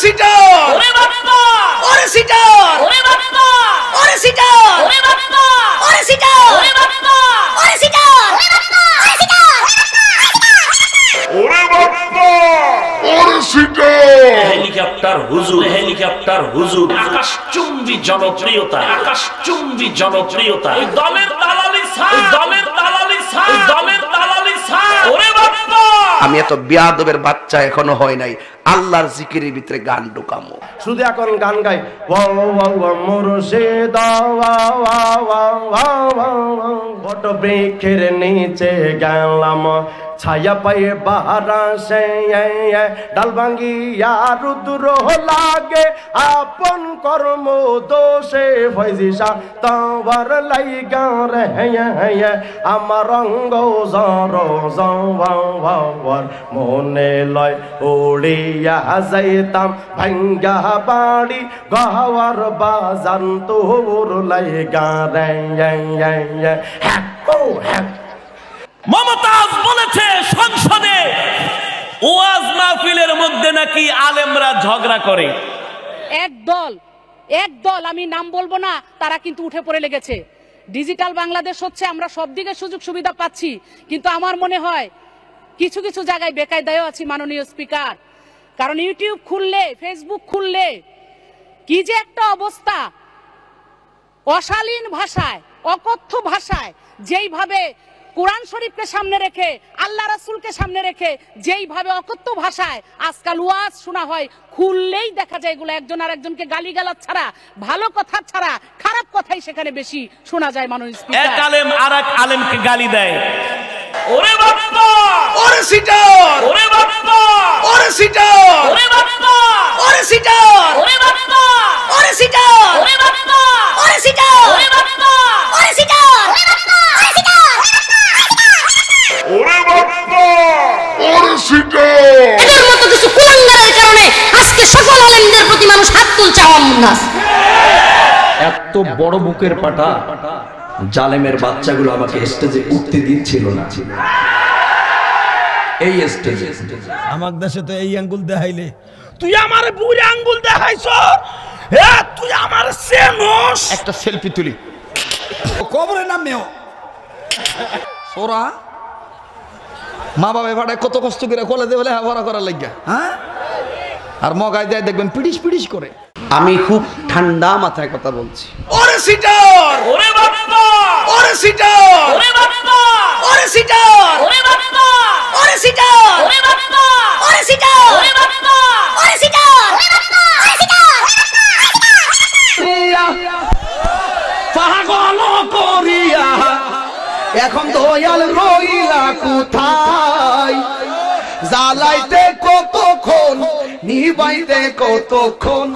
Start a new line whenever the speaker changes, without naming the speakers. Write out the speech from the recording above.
Seater ওরে বাবা ওরে সিটার ওরে বাবা ওরে সিটার ওরে বাবা ওরে সিটার ওরে বাবা ওরে সিটার ওরে বাবা ওরে সিটার ওরে বাবা ওরে সিটার হেলিকপ্টার হুজুর আকাশচুম্বী জনপ্রিয়তা এই দলের দালালি ছাড় ওরে বাবা আমি এত বিয়াদবের বাচ্চা এখনো হয় নাই আল্লাহর জিকিরের ভিতরে গান ঢুকামো
শুধু এখন গান গাই মুর্শিদা বট বৃক্ষের নিচে গেলাম ছায়া পায়ে বাহারা সে ডাল ভাঙ্গিয়া রুদ্র লাগে আপন কর্ম দোষে ফয়জিসা তাওয়ার লাইগা রে আমার অঙ্গ জর জওয়ার মনে লয় উড়িয়া যাইতাম ভাঙ্গা বাড়ি গাওয়ার বাজান তোর লাইগা রে
মমতাজ বলেছে সংসদে ওয়াজ মাহফিলের মধ্যে নাকি আলেমরা ঝগড়া করে।
এক দল আমি নাম বলবো না, তারা কিন্তু উঠে পড়ে লেগেছে। ডিজিটাল বাংলাদেশ হচ্ছে, আমরা সব দিকে সুযোগ সুবিধা পাচ্ছি, কিন্তু আমার মনে হয় কিছু কিছু জায়গায় বেকায়দায়ও আছি মাননীয় স্পিকার। কারণ ইউটিউব খুললে, ফেসবুক খুললে কি যে একটা অবস্থা, অশালীন ভাষায়, অকথ্য ভাষায়, যেইভাবে কোরআন শরীফকে সামনে রেখে, আল্লাহ রাসূলকে সামনে রেখে যেইভাবে অকথ্য ভাষায় আজকাল ওয়াজ শোনা হয়, খুললেই দেখা যায় এগুলো একজন আর একজনকে গালিগালাজ ছাড়া, ভালো কথা ছাড়া খারাপ কথাই সেখানে বেশি শোনা যায়। মাননীয় স্পিকার,
এক আলেম আরেক আলেমকে গালি দেয়। ওরে বাবা
ওরে সিটার
ওরে বাবা
ওরে সিটার
ওরে বাবা
ওরে সিটার
ওরে বাবা
ওরে সিটার
ওরে বাবা
ওরে সিটার
ওরে বাবা
ওরে সিটার ওরে বাবা ওরে সিটার ওরে বাবা ওরে সিটার।
এদের মতো কিছু কুলাঙ্গারের কারণে আজকে সকল আলেমদের প্রতি মানুষ হাত তুলছে। আওয়ামনাস
এত বড় বুকের পাটা জালেমের বাচ্চাগুলো আমাকে স্টেজে উঠতে দিচ্ছিল না। এই স্টেজে
আমার দেশে তো এই আঙ্গুল দেখাইলে তুই আমার বুড়ি আঙ্গুল দেখাইছ, এ তুই আমার সেনস,
একটা সেলফি তুলি
কবরে নামেও সোরা মা বাবা ভাড়ায় কত কষ্ট করে কোলে দেবে লেখাপড়া করার লাগিয়া, হ্যাঁ, আর মগায় দেয় দেখবেন পিটিস পিটিস করে।
আমি খুব ঠান্ডা মাথায় কথা বলছি। ওরে সিটার
ওরে বাবা
ওরে সিটার
ওরে বাবা
ওরে সিটার
ওরে বাবা
ওরে সিটার
ওরে বাবা
ওরে সিটার
ওরে বাবা
ওরে সিটার ওরে বাবা ওরে সিটার
পাগল করিয়া এখন দয়াল রইলা কোথায়, জ্বালাইতে কতক্ষণ নিবাইতে কতক্ষণ।